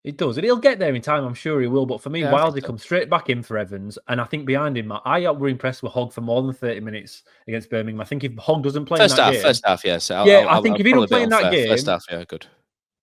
He does, and he'll get there in time. I'm sure he will. But for me, Wilesy comes straight back in for Evans, and I think behind him, I were impressed with Hogg for more than 30 minutes against Birmingham. I think if Hogg doesn't play first half, yeah. So I think if he don't play in that game, first half, yeah, good.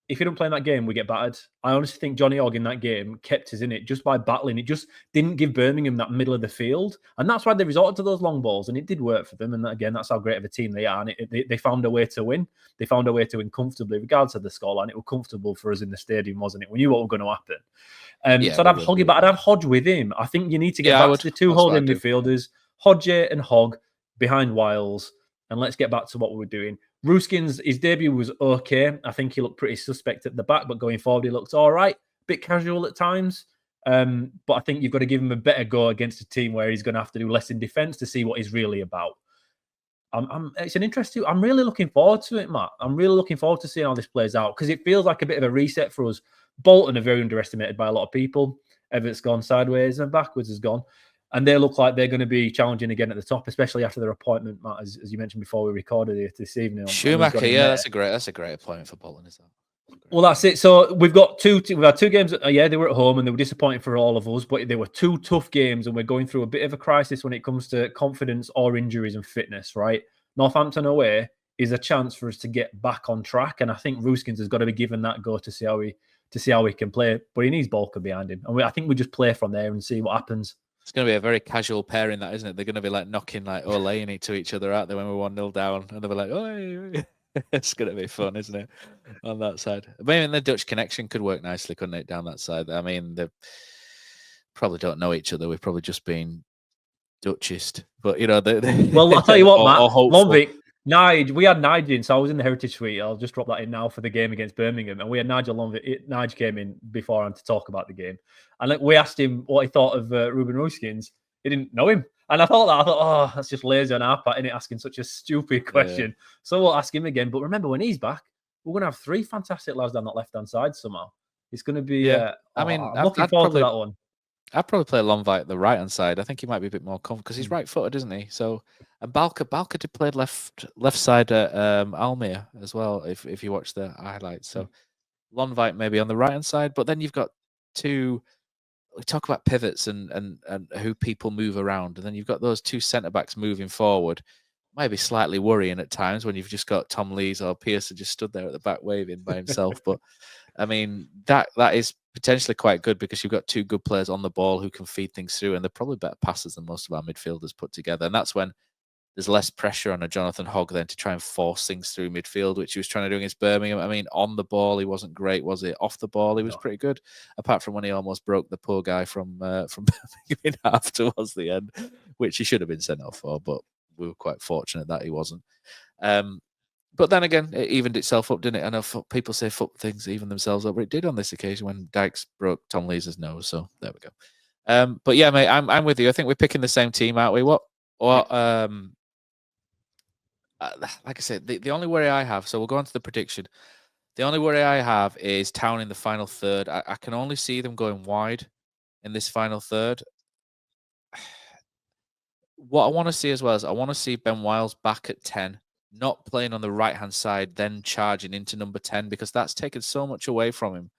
If he don't play in that game, we get battered. I honestly think Johnny Hogg in that game kept us in it just by battling. It just didn't give Birmingham that middle of the field, and that's why they resorted to those long balls, and it did work for them. And again, that's how great of a team they are. And they found a way to win. They found a way to win comfortably, regardless of the scoreline. It was comfortable for us in the stadium, wasn't it? We knew what was going to happen. So I'd have Hoggy, but I'd have Hodge with him. I think you need to get back to the two holding midfielders, Hodge and Hogg behind Wiles, and let's get back to what we were doing. Ruskins, his debut was okay. I think he looked pretty suspect at the back, but going forward, he looked all right. Bit casual at times. But I think you've got to give him a better go against a team where he's going to have to do less in defence to see what he's really about. It's an interesting. I'm really looking forward to it, Matt. I'm really looking forward to seeing how this plays out because it feels like a bit of a reset for us. Bolton are very underestimated by a lot of people. Everett's gone sideways and backwards has gone. And they look like they're going to be challenging again at the top, especially after their appointment, Matt, as you mentioned before we recorded it this evening. Schumacher, yeah, that's a great appointment for Bolton, is that? Well, that's it. So we've had two games. Yeah, they were at home and they were disappointing for all of us, but they were 2 tough games, and we're going through a bit of a crisis when it comes to confidence or injuries and fitness. Right, Northampton away is a chance for us to get back on track, and I think Ruskins has got to be given that go to see how he can play. But he needs Bolker behind him, and I think we just play from there and see what happens. It's going to be a very casual pairing, that, isn't it? They're going to be like knocking like laying it to each other out there when we're 1-0 down, and they'll be like, oh. It's going to be fun, isn't it? On that side. Maybe the Dutch connection could work nicely, couldn't it, down that side? I mean, they probably don't know each other. We've probably just been Dutchist. But, you know... Well, I'll tell you what, Matt. Lonvik, Nige, we had Nige in, so I was in the Heritage Suite. I'll just drop that in now for the game against Birmingham. And we had Nigel Lonvik. Nige came in beforehand to talk about the game. And we asked him what he thought of Ruben Ruskins. He didn't know him. And I thought, oh, that's just lazy on our part, isn't it, asking such a stupid question. Yeah. So we'll ask him again. But remember, when he's back, we're going to have 3 fantastic lads down that left-hand side somehow. It's going to be... I'm looking forward to that one. I'd probably play Lonvik the right-hand side. I think he might be a bit more comfortable because he's right-footed, isn't he? So, and Balker did play left side at Almere as well, if you watch the highlights. So Lonvik maybe on the right-hand side, but then you've got 2... We talk about pivots and who people move around, and then you've got those 2 centre backs moving forward. might be slightly worrying at times when you've just got Tom Lees or Pearson just stood there at the back waving by himself. But I mean, that is potentially quite good because you've got two good players on the ball who can feed things through, and they're probably better passers than most of our midfielders put together. And that's when there's less pressure on a Jonathan Hogg then to try and force things through midfield, which he was trying to do against Birmingham. I mean, on the ball, he wasn't great, was it? Off the ball, he was pretty good, apart from when he almost broke the poor guy from Birmingham in half towards the end, which he should have been sent off for, but we were quite fortunate that he wasn't. But then again, it evened itself up, didn't it? I know people say foot things even themselves up, but it did on this occasion when Dykes broke Tom Lees' nose, so there we go. But yeah, mate, I'm with you. I think we're picking the same team, aren't we? Like I said, the only worry I have, so we'll go on to the prediction. The only worry I have is Town in the final third. I can only see them going wide in this final third. What I want to see as well is I want to see Ben Wiles back at 10, not playing on the right-hand side, then charging into number 10, because that's taken so much away from him.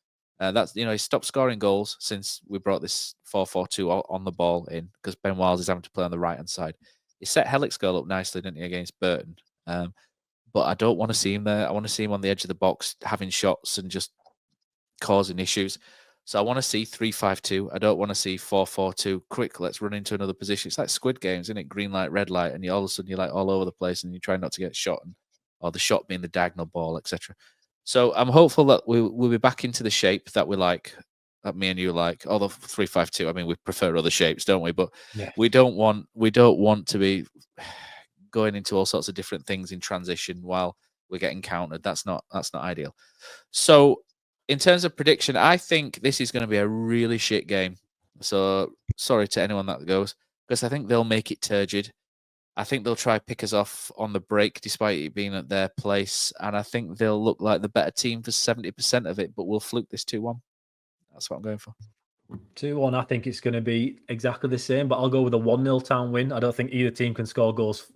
He stopped scoring goals since we brought this 4-4-2 on the ball in, because Ben Wiles is having to play on the right-hand side. He set Hellick's goal up nicely, didn't he, against Burton? But I don't want to see him there. I want to see him on the edge of the box having shots and just causing issues. So I want to see 3-5-2. I don't want to see 4-4-2. Quick, let's run into another position. It's like Squid Games, isn't it? Green light, red light, and all of a sudden you're like all over the place and you try not to get shot, or the shot being the diagonal ball, etc. So I'm hopeful that we'll be back into the shape that we like, that me and you like. Although 3-5-2, I mean, we prefer other shapes, don't we? But we don't want to be going into all sorts of different things in transition while we're getting countered. That's not ideal. So in terms of prediction, I think this is going to be a really shit game. So sorry to anyone that goes, because I think they'll make it turgid. I think they'll try pick us off on the break despite it being at their place. And I think they'll look like the better team for 70% of it, but we'll fluke this 2-1. That's what I'm going for. 2-1, I think it's going to be exactly the same, but I'll go with a 1-0 Town win. I don't think either team can score goals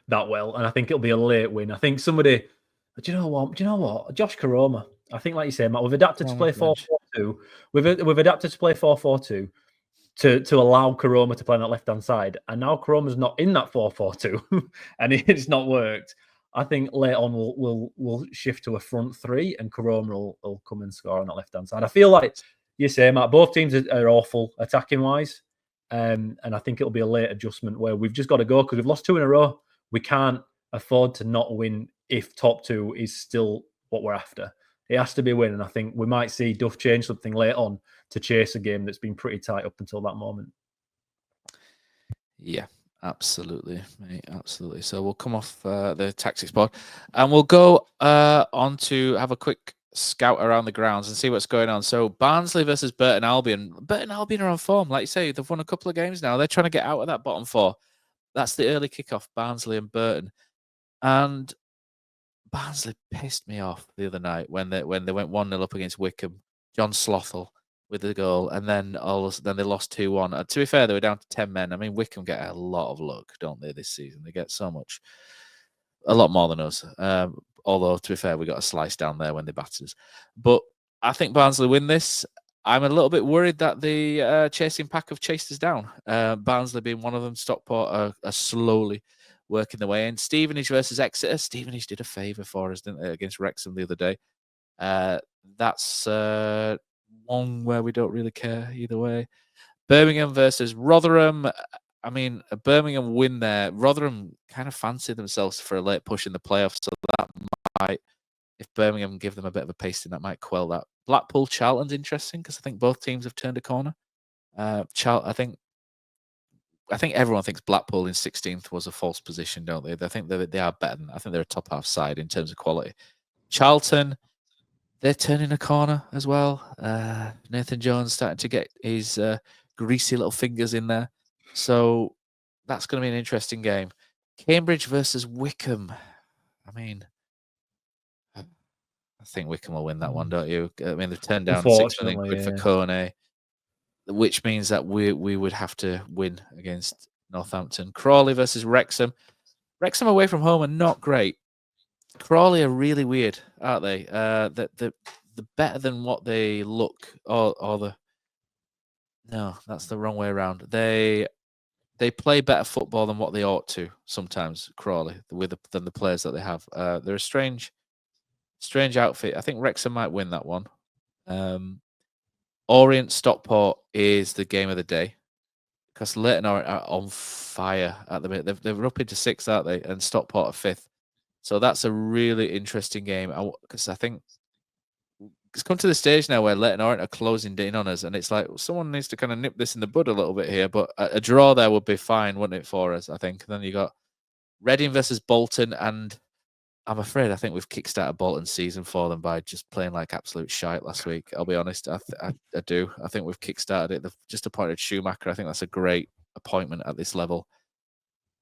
that well, and I think it'll be a late win. I think somebody... Do you know what? Josh Karoma. I think, like you say, Matt, we've adapted to play 4-4-2. We've adapted to play 4-4-2 to allow Karoma to play on that left-hand side. And now Karoma's not in that 4-4-2 and it's not worked. I think later on we'll shift to a front three and Karoma will come and score on that left-hand side. I feel like you say, Matt, both teams are awful attacking-wise. And I think it'll be a late adjustment where we've just got to go because we've lost 2 in a row. We can't afford to not win if top 2 is still what we're after. It has to be a win, and I think we might see Duff change something late on to chase a game that's been pretty tight up until that moment. Yeah, absolutely, mate, absolutely. So we'll come off the talkSPORT and we'll go on to have a quick scout around the grounds and see what's going on. So Barnsley versus Burton Albion. Burton Albion are on form. Like you say, they've won a couple of games now. They're trying to get out of that bottom 4. That's the early kickoff, Barnsley and Burton. And Barnsley pissed me off the other night when they went 1-0 up against Wickham. John Slothel with the goal, and then they lost 2-1. To be fair, they were down to 10 men. I mean, Wickham get a lot of luck, don't they, this season? They get a lot more than us. Although, to be fair, we got a slice down there when they battered us. But I think Barnsley win this. I'm a little bit worried that the chasing pack have chased us down. Barnsley being one of them. Stockport are slowly working their way in. Stevenage versus Exeter. Stevenage did a favour for us, didn't they, against Wrexham the other day. That's one where we don't really care either way. Birmingham versus Rotherham. I mean, a Birmingham win there. Rotherham kind of fancy themselves for a late push in the playoffs, so that might, if Birmingham give them a bit of a pasting, that might quell that. Blackpool Charlton's interesting because I think both teams have turned a corner. I think everyone thinks Blackpool in 16th was a false position, don't they? I think they are better than. I think they're a top half side in terms of quality. Charlton, they're turning a corner as well. Nathan Jones starting to get his greasy little fingers in there. So that's going to be an interesting game. Cambridge versus Wickham. I mean, I think Wickham will win that one, don't you? I mean, they've turned down £6 million for Kone, which means that we would have to win against Northampton. Crawley versus Wrexham. Wrexham away from home are not great. Crawley are really weird, aren't they? The better than what they look, or the... No, that's the wrong way around. they play better football than what they ought to sometimes, Crawley, than the players that they have. They're a strange outfit. I think Wrexham might win that one. Orient Stockport is the game of the day because Leyton Orient are on fire at the minute. They're up into 6th, aren't they? And Stockport are 5th. So that's a really interesting game because I think it's come to the stage now where Leyton Orient are closing in on us, and it's like someone needs to kind of nip this in the bud a little bit here. But a draw there would be fine, wouldn't it, for us? I think. And then you got Reading versus Bolton, and I'm afraid I think we've kickstarted Bolton's season for them by just playing like absolute shite last week. I'll be honest, I do. I think we've kickstarted it. They've just appointed Schumacher. I think that's a great appointment at this level.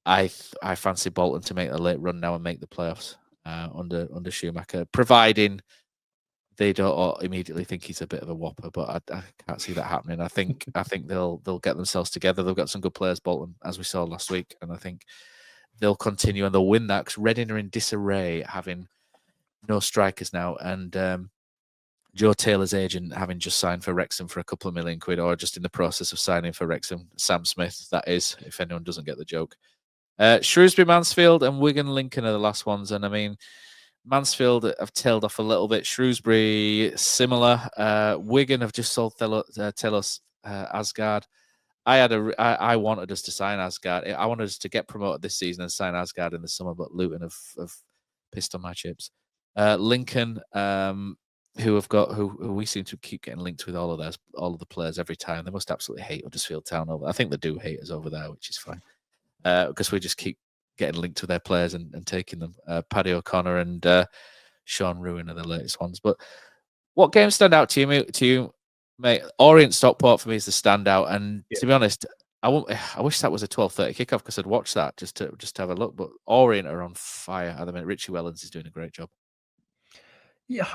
I fancy Bolton to make a late run now and make the playoffs under Schumacher, providing they don't immediately think he's a bit of a whopper. But I can't see that happening. I think they'll get themselves together. They've got some good players, Bolton, as we saw last week, and I think they'll continue and they'll win that because Reading are in disarray, having no strikers now, and Joe Taylor's agent having just signed for Wrexham for a couple of £1 million, or just in the process of signing for Wrexham. Sam Smith, that is, if anyone doesn't get the joke. Shrewsbury, Mansfield, and Wigan, Lincoln are the last ones, and I mean, Mansfield have tailed off a little bit. Shrewsbury, similar. Wigan have just sold Telos Asgard. I wanted us to sign Asgard. I wanted us to get promoted this season and sign Asgard in the summer, but Luton have pissed on my chips. Lincoln, who we seem to keep getting linked with all of the players every time. They must absolutely hate Huddersfield Town over. I think they do hate us over there, which is fine because we just keep getting linked with their players and taking them. Paddy O'Connor and Sean Ruin are the latest ones. But what games stand out to you? Mate, Orient Stockport for me is the standout, and to be honest, I wish that was a 12:30 kickoff because I'd watch that just to have a look. But Orient are on fire at the minute. Richie Wellens is doing a great job. Yeah,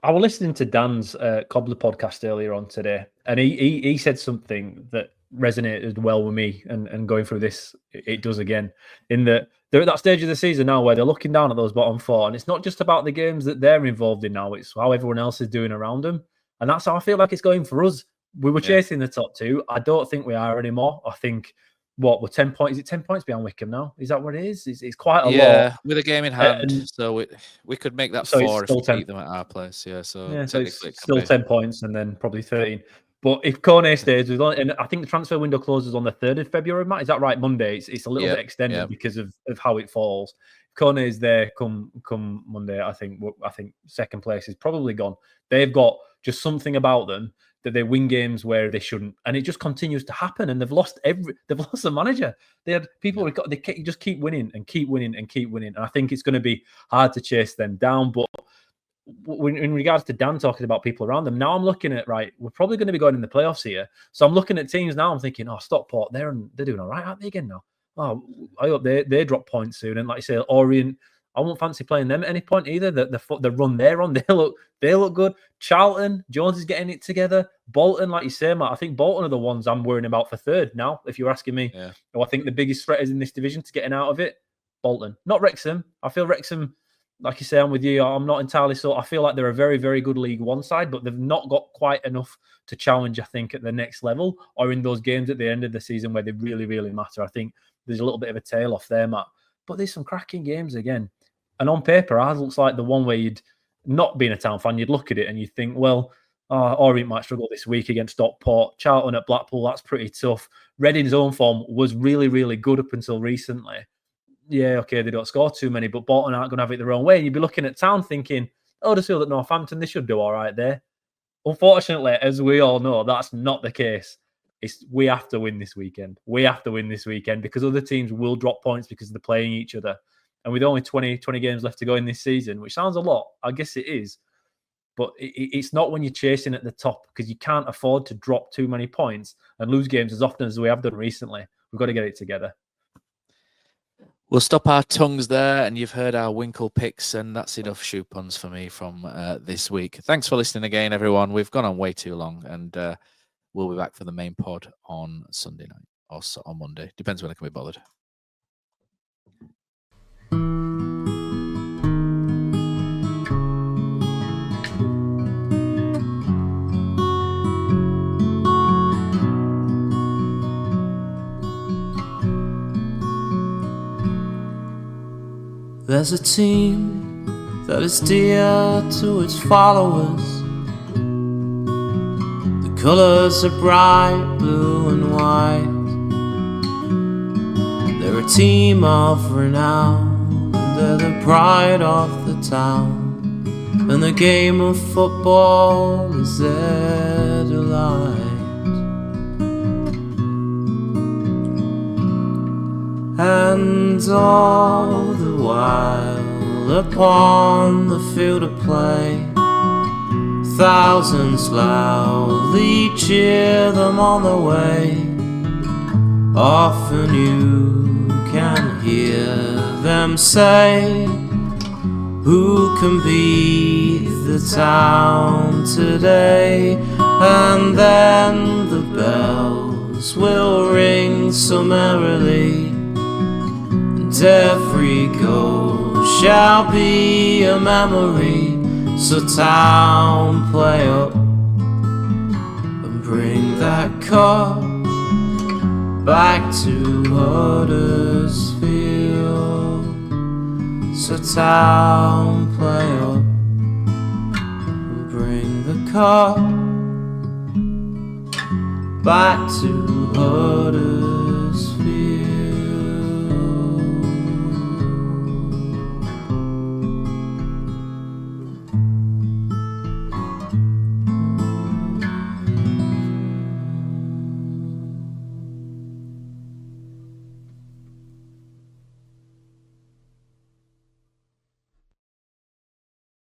I was listening to Dan's Cobbler podcast earlier on today, and he said something that resonated well with me. And going through this, it does again. In that they're at that stage of the season now where they're looking down at those bottom four, and it's not just about the games that they're involved in now; it's how everyone else is doing around them. And that's how I feel like it's going for us. We were chasing the top two. I don't think we are anymore. I think, we're 10 points. Is it 10 points behind Wickham now? Is that what it is? It's quite a lot. Yeah, with a game in hand. So we could make that 4 if we beat them at our place. Yeah, so it's still 10 points and then probably 13. But if Kone stays, and I think the transfer window closes on the 3rd of February, Matt, is that right? Monday. It's a little bit extended because of how it falls. If Kone is there come Monday, I think second place is probably gone. They've got just something about them that they win games where they shouldn't, and it just continues to happen. And they've lost the manager. They had people they just keep winning and keep winning and keep winning. And I think it's going to be hard to chase them down. But in regards to Dan talking about people around them, now I'm looking at we're probably going to be going in the playoffs here. So I'm looking at teams now. I'm thinking, Stockport, they're doing all right, aren't they again now? I hope they drop points soon. And like you say, Orient, I won't fancy playing them at any point either. The run they're on, they look good. Charlton, Jones is getting it together. Bolton, like you say, Matt, I think Bolton are the ones I'm worrying about for third now, if you're asking me. Yeah. I think the biggest threat is in this division to getting out of it. Bolton, not Wrexham. I feel Wrexham, like you say, I'm with you. I'm not entirely so. I feel like they're a very, very good League One side, but they've not got quite enough to challenge, I think, at the next level or in those games at the end of the season where they really, really matter. I think there's a little bit of a tail off there, Matt. But there's some cracking games again. And on paper, ours looks like the one where you'd not being a Town fan, you'd look at it and you'd think, well, Orient might struggle this week against Stockport. Charlton at Blackpool, that's pretty tough. Reading's own form was really, really good up until recently. Yeah, okay, they don't score too many, but Bolton aren't going to have it their own way. And you'd be looking at Town thinking, Huddersfield at Northampton, they should do all right there. Unfortunately, as we all know, that's not the case. We have to win this weekend. We have to win this weekend because other teams will drop points because they're playing each other. And with only 20 games left to go in this season, which sounds a lot, I guess it is. But it's not when you're chasing at the top because you can't afford to drop too many points and lose games as often as we have done recently. We've got to get it together. We'll stop our tongues there, and you've heard our Winkle picks, and that's enough shoe puns for me from this week. Thanks for listening again, everyone. We've gone on way too long, and we'll be back for the main pod on Sunday night or on Monday. Depends when I can be bothered. There's a team that is dear to its followers. The colours are bright blue and white. They're a team of renown, and they're the pride of the town. And the game of football is their delight. And all the while upon the field of play, thousands loudly cheer them on the way. Often you can hear them say, who can beat the town today? And then the bells will ring so merrily, and every goal shall be a memory. So town, play up and bring that cup back to Huddersfield. So town, play up and bring the cup back to Huddersfield.